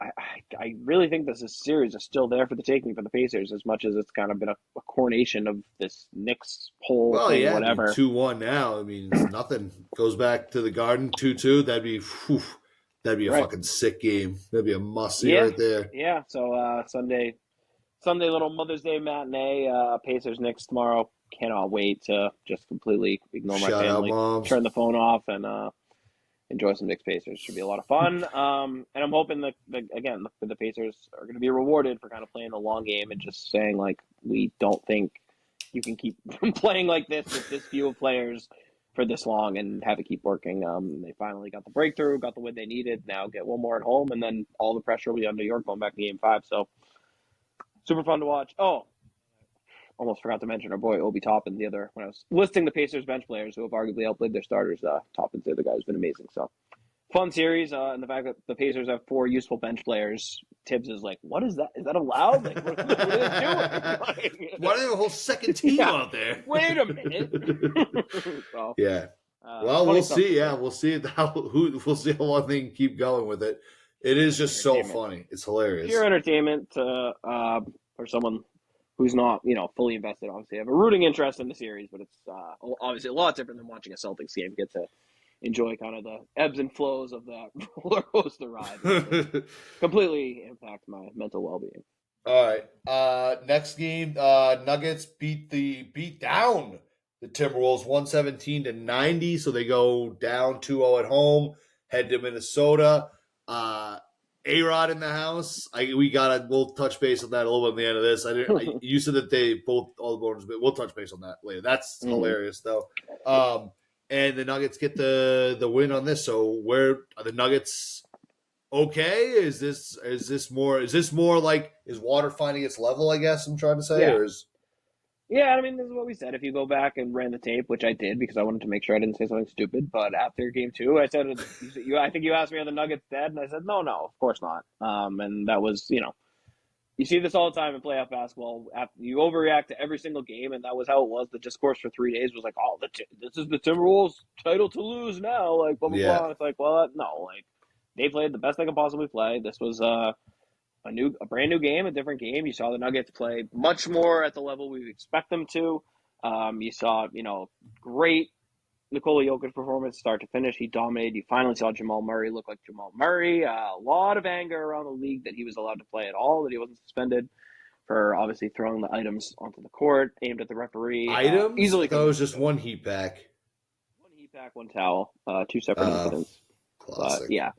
really think this series is still there for the taking for the Pacers as much as it's kind of been a coronation of this Knicks whole thing, whatever. 2-1 now. I mean, it's nothing. Goes back to the Garden, 2-2. That'd be a fucking sick game. That'd be a must-see right there. Yeah, so Sunday little Mother's Day matinee, Pacers Knicks tomorrow. Cannot wait to just completely ignore my family, turn the phone off, and enjoy some Knicks Pacers. Should be a lot of fun. And I'm hoping that the Pacers are going to be rewarded for kind of playing the long game and just saying like we don't think you can keep playing like this with this few of players for this long and have it keep working. They finally got the breakthrough, got the win they needed. Now get one more at home, and then all the pressure will be on New York going back to Game 5. So. Super fun to watch. Oh, almost forgot to mention our boy Obi Toppin the other when I was listing the Pacers bench players who have arguably outplayed their starters. Toppin's the other guy who's been amazing. So fun series, and the fact that the Pacers have 4 useful bench players. Tibbs is like, what is that? Is that allowed? Like, what are they doing? Why do they have a whole second team out there? Wait a minute. So, yeah. Well, we'll see. Yeah, we'll see we'll see how long they can keep going with it. It is just so funny. It's hilarious. Pure entertainment for someone who's not, fully invested. Obviously, I have a rooting interest in the series, but it's obviously a lot different than watching a Celtics game. Get to enjoy kind of the ebbs and flows of that roller coaster ride. Completely impact my mental well-being. All right. Next game, Nuggets beat down the Timberwolves 117-90, so they go down 2-0 at home, head to Minnesota. A-Rod in the house. We'll touch base on that a little bit at the end of this. You said that they both all the bonus, but we'll touch base on that later. That's hilarious though. And the Nuggets get the win on this. So where are the Nuggets? Okay, is this more like is water finding its level? I guess I'm trying to say, or is. Yeah, I mean, this is what we said. If you go back and ran the tape, which I did because I wanted to make sure I didn't say something stupid, but after Game 2, I said, I think you asked me, are the Nuggets dead? And I said, no, of course not. And that was, you see this all the time in playoff basketball. You overreact to every single game, and that was how it was. The discourse for 3 days was like, oh, this is the Timberwolves' title to lose now, like, blah, blah, blah. It's like, well, no, like, they played the best they could possibly play. This was a brand new game, a different game. You saw the Nuggets play much more at the level we would expect them to. You saw, great Nikola Jokic performance start to finish. He dominated. You finally saw Jamal Murray look like Jamal Murray. A lot of anger around the league that he was allowed to play at all, that he wasn't suspended for obviously throwing the items onto the court, aimed at the referee. Items? I Easily thought it was just one heat pack. one heat pack, one towel, two separate incidents. But Classic. yeah.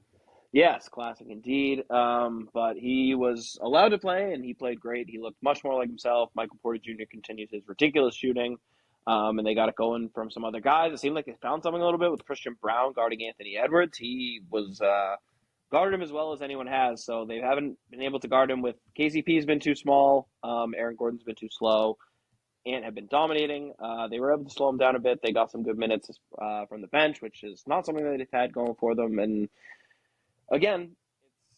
Yes, classic indeed. But he was allowed to play, and he played great. He looked much more like himself. Michael Porter Jr. continues his ridiculous shooting, and they got it going from some other guys. It seemed like they found something a little bit with Christian Brown guarding Anthony Edwards. He was guarded him as well as anyone has, so they haven't been able to guard him with KCP's been too small. Aaron Gordon's been too slow. Ant have been dominating. They were able to slow him down a bit. They got some good minutes from the bench, which is not something that they've had going for them. And again,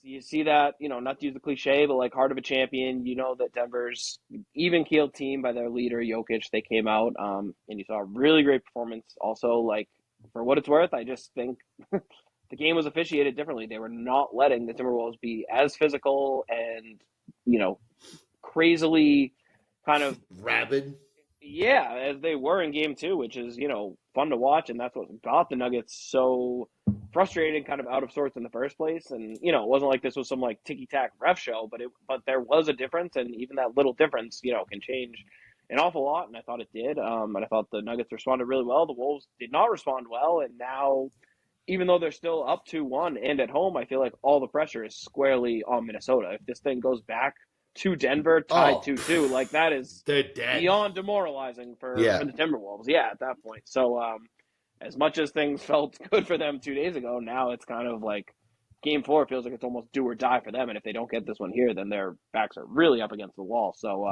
you see that, not to use the cliche, but like heart of a champion, that Denver's even-keeled team by their leader, Jokic, they came out, and you saw a really great performance. Also, like, for what it's worth, I just think the game was officiated differently. They were not letting the Timberwolves be as physical and, crazily kind of rabid. Yeah, as they were in game 2, which is, fun to watch, and that's what got the Nuggets so frustrated, kind of out of sorts in the first place. And, it wasn't like this was some like ticky-tack ref show, but there was a difference, and even that little difference, can change an awful lot, and I thought it did. And I thought the Nuggets responded really well. The Wolves did not respond well, and now, even though they're still up 2-1 and at home, I feel like all the pressure is squarely on Minnesota. If this thing goes back to Denver, tied 2-2, like that is they're dead. Beyond demoralizing for the Timberwolves. Yeah, at that point. So as much as things felt good for them 2 days ago, now it's kind of like game 4 feels like it's almost do or die for them. And if they don't get this one here, then their backs are really up against the wall. So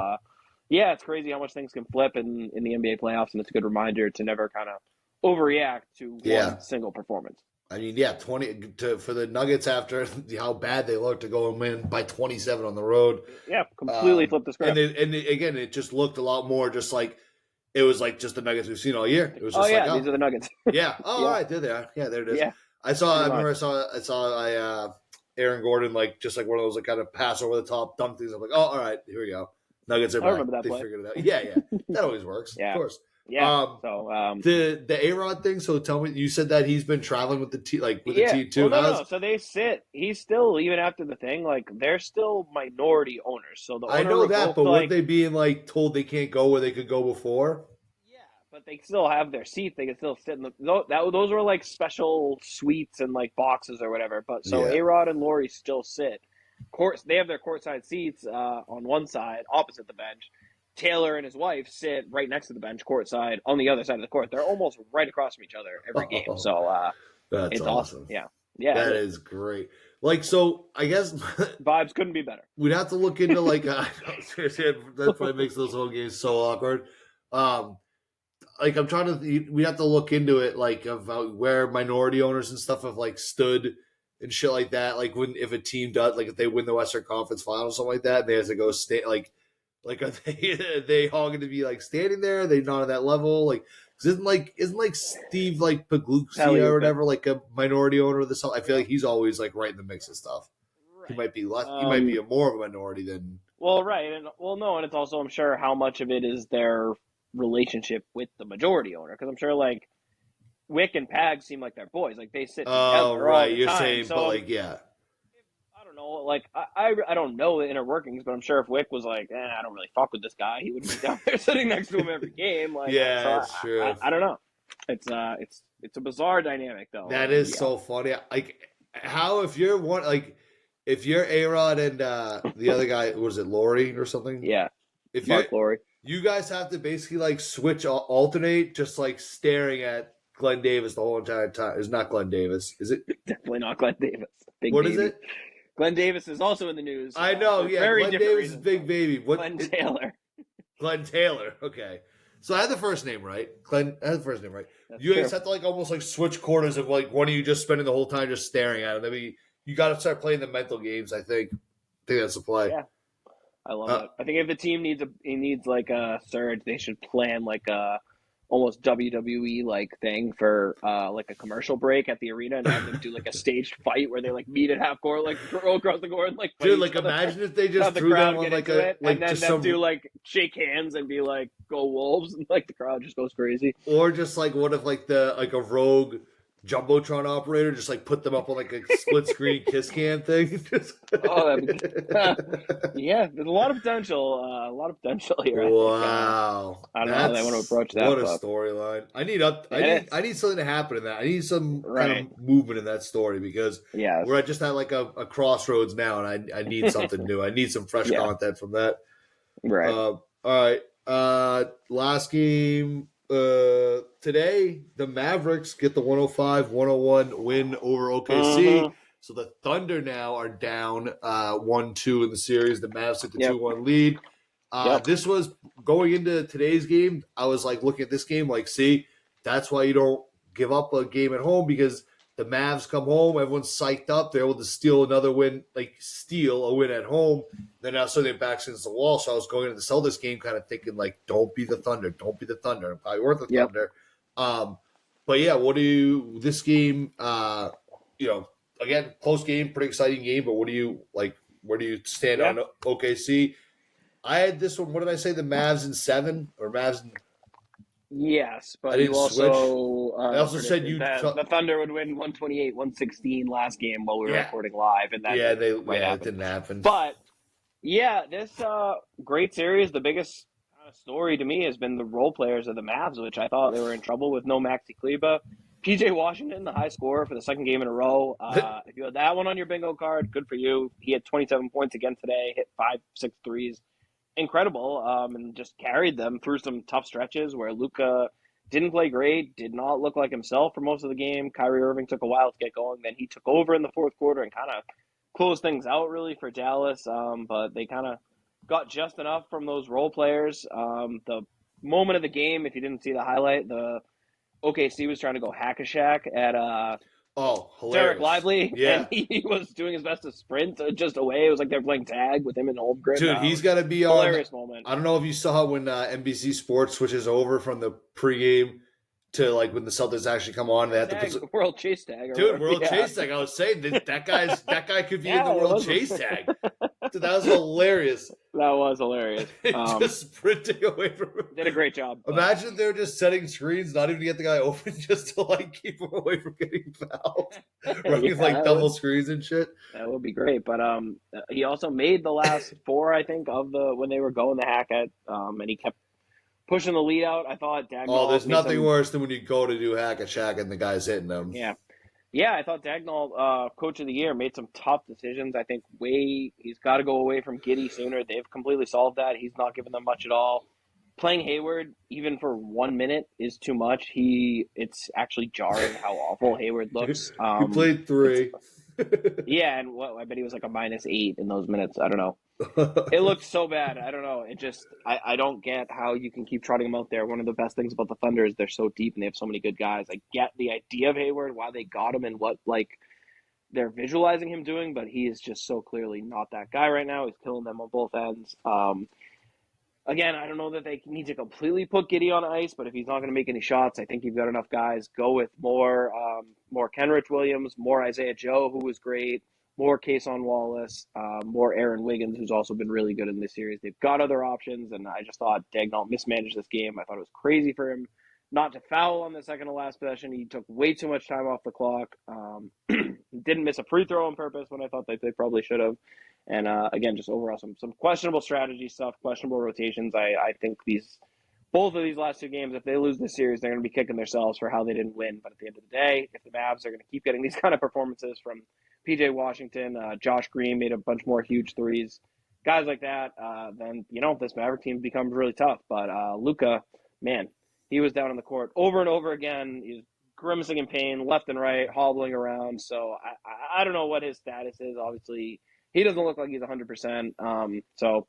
it's crazy how much things can flip in the NBA playoffs, and it's a good reminder to never kind of overreact to one single performance. I mean, 20 for the Nuggets after how bad they looked to go and win by 27 on the road. Yeah, completely flipped the script. And again, it just looked a lot more just like it was like just the Nuggets we've seen all year. It was just these are the Nuggets. Yeah. Oh, all right, there they are. Yeah, there it is. Yeah. I saw Aaron Gordon like just like one of those like kind of pass over the top dunk things. I'm like, oh, all right, here we go. Nuggets are back. I remember that play. Figured it out. Yeah. That always works. Yeah. Of course. Yeah. The A-Rod thing. So tell me, you said that he's been traveling with the team, like with the team too. Well, no. So they sit. He's still even after the thing. Like they're still minority owners. So I know that, but weren't they being like told they can't go where they could go before? Yeah, but they still have their seats. They can still sit in those were like special suites and like boxes or whatever. But so A-Rod and Laurie still sit. They have their courtside seats on one side, opposite the bench. Taylor and his wife sit right next to the bench courtside on the other side of the court. They're almost right across from each other every game. So that's it's awesome. Yeah. That is great. Like, so I guess vibes couldn't be better. We'd have to look into like seriously, that's what makes those whole games so awkward. Like I'm trying to, we have to look into it, like about where minority owners and stuff have like stood and shit like that. Like if a team does, like if they win the Western Conference Final or something like that, and they have to go stay like are they all going to be like standing there? Are they not at that level? Like, isn't Steve like Pagluzzi or whatever like a minority owner of the Celtics? I feel like he's always like right in the mix of stuff. Right. He might be less. He might be more of a minority than. Well, right, and it's also I'm sure how much of it is their relationship with the majority owner, because I'm sure like Wick and Pag seem like they're boys. Like they sit together. Oh, right. All the You're time. saying, so, but like, yeah. I don't know. Like I don't know the inner workings, but I'm sure if Wick was like, I don't really fuck with this guy, he would be down there sitting next to him every game. Like, yeah, so that's true. I don't know. It's a bizarre dynamic though. That is so funny. Like how if you're A-Rod and the other guy, was it Laurie or something? Yeah. If Mark Laurie. You guys have to basically like switch alternate, just like staring at Glenn Davis the whole entire time. It's not Glenn Davis, is it? Definitely not Glenn Davis. What is it? Glenn Davis is also in the news. I know, yeah. Glenn Davis is Big Baby. Glenn Taylor. Glenn Taylor. Okay. So I had the first name right. Glenn, I had the first name right. That's you true. guys have to like almost like switch quarters of like one of you just spending the whole time just staring at it. I mean, you got to start playing the mental games. I think that's the play. Yeah, I love it. I think if the team needs like a surge, they should plan like a almost WWE like thing for like a commercial break at the arena and have them do like a staged fight where they like meet at half court, like throw across the court, and, like dude, like imagine if they just threw them on like a like and then them do like shake hands and be like go Wolves, and like the crowd just goes crazy. Or just like what if like a rogue Jumbotron operator, just like put them up on like a split screen kiss cam thing. Oh, that'd be yeah. There's a lot of potential. A lot of potential here. I think. Wow, I don't know how they want to that's approach that, what a but storyline. I need up. it is I need something to happen in that. I need some kind right. of movement in that story because Yes. we're just at like a crossroads now, and I need something new. I need some fresh Yeah. content from that. Right. All right. Last game today, the Mavericks get the 105-101 win over OKC. Mm-hmm. So the Thunder now are down 1-2 in the series. The Mavs took the Yep. 2-1 lead. Yep. This was going into today's game. I was like looking at this game, like, see, that's why you don't give up a game at home because the Mavs come home, everyone's psyched up, they're able to steal another win, like steal a win at home. Then now so their backs against the wall. So I was going into the Celtics game kind of thinking like, don't be the Thunder, don't be the Thunder. And probably weren't the Yep. Thunder. But yeah, what do you this game? Again, close game, pretty exciting game. But what do you like? Where do you stand on OKC? I had this one. What did I say? The Mavs in 7 or Mavs in Yes, I but didn't you also I also said you the Thunder would win 128-116 last game while we were recording live, and that it happened. didn't happen. But yeah, this great series. The biggest story to me has been the role players of the Mavs, which I thought they were in trouble with no Maxi Kleber. PJ Washington, the high scorer for the second game in a row. If you had that one on your bingo card, good for you. He had 27 points again today, hit 5-6 threes. Incredible, and just carried them through some tough stretches where Luka didn't play great, did not look like himself for most of the game. Kyrie Irving took a while to get going. Then he took over in the fourth quarter and kind of closed things out really for Dallas, but they kind of got just enough from those role players. The moment of the game, if you didn't see the highlight, the OKC was trying to go hack-a-shack at hilarious. Derek Lively, yeah. and he was doing his best to sprint just away. It was like they're playing tag with him in Holmgren. Dude, he's got to be on. Hilarious moment. I don't know if you saw when NBC Sports switches over from the pregame to like when the Celtics actually come on. They have tag, to put World Chase Tag. Dude, World Chase Tag. I was saying that guy could be in the World Chase Tag. Dude, that was hilarious. That was hilarious. Just sprinting away from him. Did a great job. Imagine they're just setting screens, not even to get the guy open, just to like keep him away from getting fouled. Running like double screens and shit. That would be great. But he also made the last 4, I think, of when they were going the hack at, and he kept pushing the lead out. I thought Dagnall. There's nothing worse than when you go to do hack a shack and the guy's hitting them. Yeah, I thought Dagnall, Coach of the Year, made some tough decisions. I think he's got to go away from Giddey sooner. They've completely solved that. He's not giving them much at all. Playing Hayward, even for 1 minute, is too much. It's actually jarring how awful Hayward looks. He played 3. Yeah, and I bet he was like a -8 in those minutes. I don't know. It looked so bad. I don't know. It just I don't get how you can keep trotting him out there. One of the best things about the Thunder is they're so deep and they have so many good guys. I get the idea of Hayward, why they got him, and what like they're visualizing him doing, but he is just so clearly not that guy right now. He's killing them on both ends. Again, I don't know that they need to completely put Giddey on ice, but if he's not going to make any shots, I think you've got enough guys. Go with more Kenrich Williams, more Isaiah Joe, who was great, more Cason Wallace, more Aaron Wiggins, who's also been really good in this series. They've got other options, and I just thought Dagnall mismanaged this game. I thought it was crazy for him not to foul on the second to last possession. He took way too much time off the clock. Didn't miss a free throw on purpose when I thought they probably should have. And again, just overall some questionable strategy stuff, questionable rotations. I think both of these last 2 games, if they lose this series, they're going to be kicking themselves for how they didn't win. But at the end of the day, if the Mavs are going to keep getting these kind of performances from PJ Washington, Josh Green made a bunch more huge threes, guys like that, then this Maverick team becomes really tough. But Luka, man, he was down on the court over and over again. He was grimacing in pain, left and right, hobbling around. So I don't know what his status is. Obviously, he doesn't look like he's 100%. So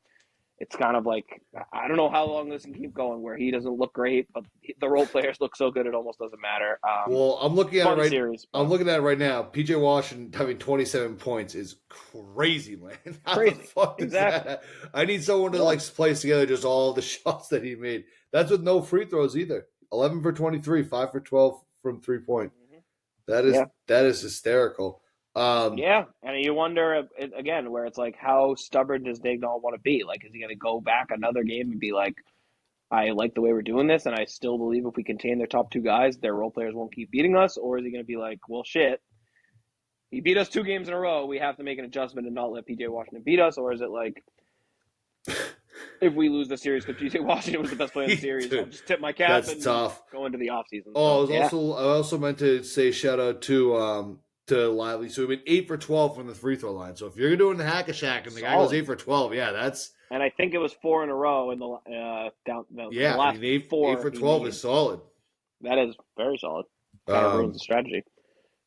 it's kind of like, I don't know how long this can keep going where he doesn't look great, but the role players look so good it almost doesn't matter. Well, I'm looking at it right series, I'm looking at it right now. PJ Washington having 27 points is crazy, man. How crazy. The fuck is that? I need someone to like place together just all the shots that he made. That's with no free throws either. 11 for 23, 5 for 12 from 3-point. Mm-hmm. That is hysterical. And you wonder again where it's like, how stubborn does Dagnall want to be? Like, is he going to go back another game and be like, I like the way we're doing this, and I still believe if we contain their top two guys, their role players won't keep beating us? Or is he going to be like, well, shit, he beat us 2 games in a row. We have to make an adjustment and not let PJ Washington beat us? Or is it like, if we lose the series because PJ Washington was the best player in the series, I'll just tip my cap That's and tough. go into the offseason. Oh, So, I also meant to say shout out to Lively. So we've been 8 for 12 from the free throw line. So if you're doing the hack a shack and the guy goes solid. 8 for 12, yeah, that's And I think it was 4 in a row in the yeah. last I mean, 4. 8 for 12 is solid. That is very solid. Kind of ruins the strategy.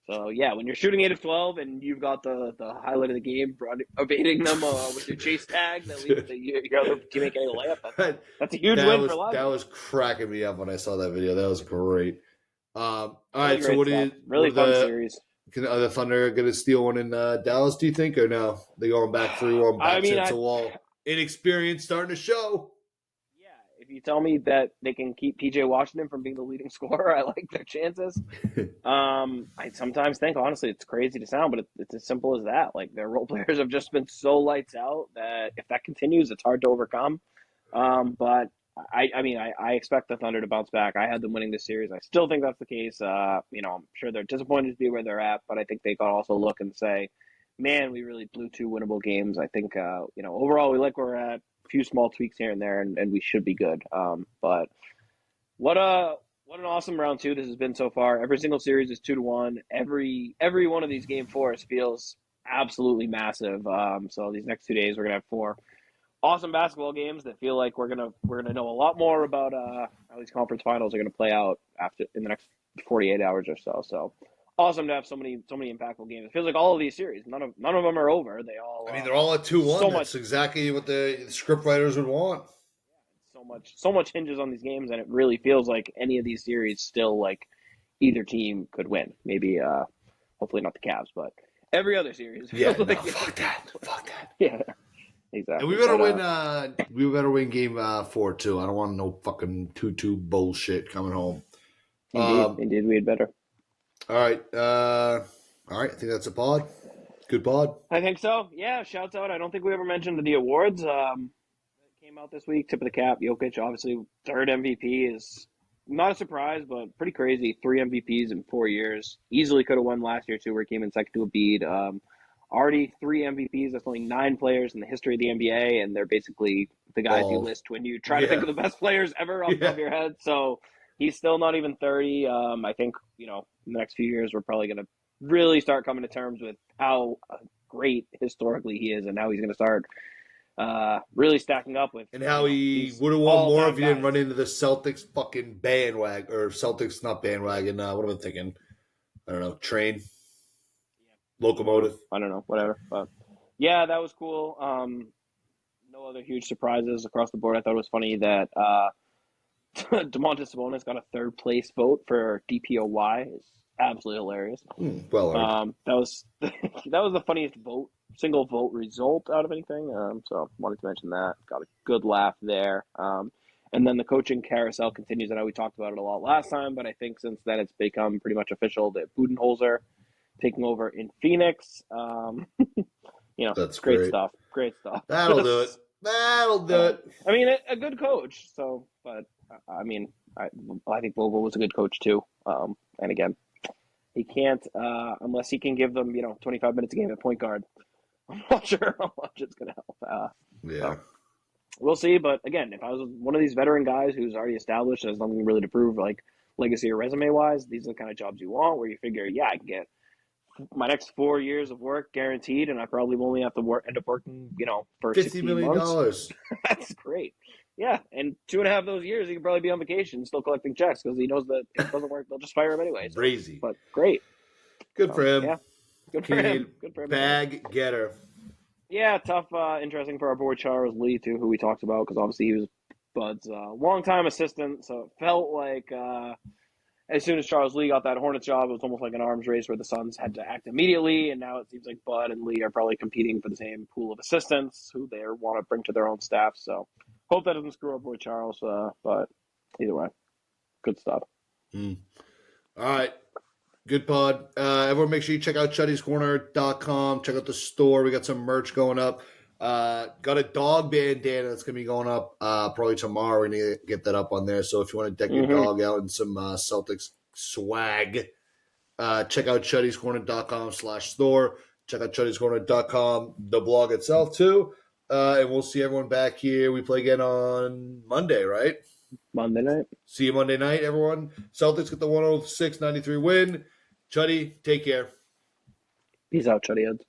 So yeah, when you're shooting 8 of 12 and you've got the highlight of the game evading them with your chase tag that leads to your other teammate getting a layup, that's a huge win for Live. That was cracking me up when I saw that video. That was great. All Really right, so what stuff. do you really fun series? Are the Thunder going to steal one in Dallas? Do you think, or no? They going back 3-1, back to the wall. Inexperience starting to show. Yeah, if you tell me that they can keep PJ Washington from being the leading scorer, I like their chances. I sometimes think, honestly, it's crazy to sound, but it's as simple as that. Like, their role players have just been so lights out that if that continues, it's hard to overcome. But I expect the Thunder to bounce back. I had them winning this series. I still think that's the case. I'm sure they're disappointed to be where they're at, but I think they can also look and say, man, we really blew 2 winnable games. I think, overall we like where we're at. A few small tweaks here and there, and we should be good. But what an awesome round 2 this has been so far. Every single series is 2-1. Every one of these game 4s feels absolutely massive. So these next 2 days we're gonna have 4 awesome basketball games that feel like we're gonna know a lot more about how these conference finals are gonna play out in the next 48 hours or so. So awesome to have so many impactful games. It feels like all of these series, none of them are over. They all they're all at 2-1. That's much, exactly what the script writers would want. So much hinges on these games, and it really feels like any of these series still like either team could win. Maybe hopefully not the Cavs, but every other series. Yeah, like fuck that. Yeah. Exactly. And we better win. We better win game 4 too. I don't want no fucking 2-2 bullshit coming home. Indeed, we had better. All right. I think that's a pod. Good pod. I think so. Yeah. Shouts out. I don't think we ever mentioned the awards. Came out this week. Tip of the cap. Jokic, obviously, 3rd MVP is not a surprise, but pretty crazy. 3 MVPs in 4 years. Easily could have won last year too, where he came in second to Embiid. Already 3 MVPs. That's only 9 players in the history of the NBA, and they're basically the guys you list when you try to think of the best players ever off the top of your head. So he's still not even 30. I think, in the next few years, we're probably going to really start coming to terms with how great historically he is and how he's going to start really stacking up with. And how he would have won more if he didn't run into the Celtics fucking bandwagon, or Celtics, not bandwagon. What am I thinking? I don't know. Train. Locomotive. I don't know, whatever. But yeah, that was cool. No other huge surprises across the board. I thought it was funny that Domantas Sabonis got a 3rd place vote for DPOY. It's absolutely hilarious. Well, that was the funniest single vote result out of anything. So wanted to mention that. Got a good laugh there. And then the coaching carousel continues. I know we talked about it a lot last time, but I think since then it's become pretty much official that Budenholzer taking over in Phoenix. That's great stuff. Great stuff. That'll do it. I mean, a good coach. So, but I mean, I think Vogel was a good coach too. And again, he can't unless he can give them 25 minutes a game at point guard. I'm not sure how much it's going to help. Yeah. So we'll see. But again, if I was one of these veteran guys who's already established, has nothing really to prove, like legacy or resume wise, these are the kind of jobs you want, where you figure, yeah, I can get my next 4 years of work guaranteed, and I probably only have to end up working, for $50 million. That's great. Yeah, and 2.5 of those years, he could probably be on vacation, still collecting checks, because he knows that if it doesn't work, they'll just fire him anyway. So, crazy. But great. Good for him. Yeah. Good for him. Bag getter. Yeah, tough. Interesting for our boy Charles Lee too, who we talked about, because obviously he was Bud's longtime assistant. So it felt like as soon as Charles Lee got that Hornets job, it was almost like an arms race where the Suns had to act immediately. And now it seems like Bud and Lee are probably competing for the same pool of assistants who they want to bring to their own staff. So hope that doesn't screw up boy Charles. But either way, good stuff. All right. Good pod. Everyone make sure you check out chuddyscorner.com. Check out the store. We got some merch going up. Got a dog bandana that's going to be going up probably tomorrow. We're going to get that up on there. So if you want to deck your dog out in some Celtics swag, check out chuddyscorner.com/store. Check out chuddyscorner.com, the blog itself, too. And we'll see everyone back here. We play again on Monday, right? Monday night. See you Monday night, everyone. Celtics get the 106-93 win. Chuddy, take care. Peace out, Chuddy Heads.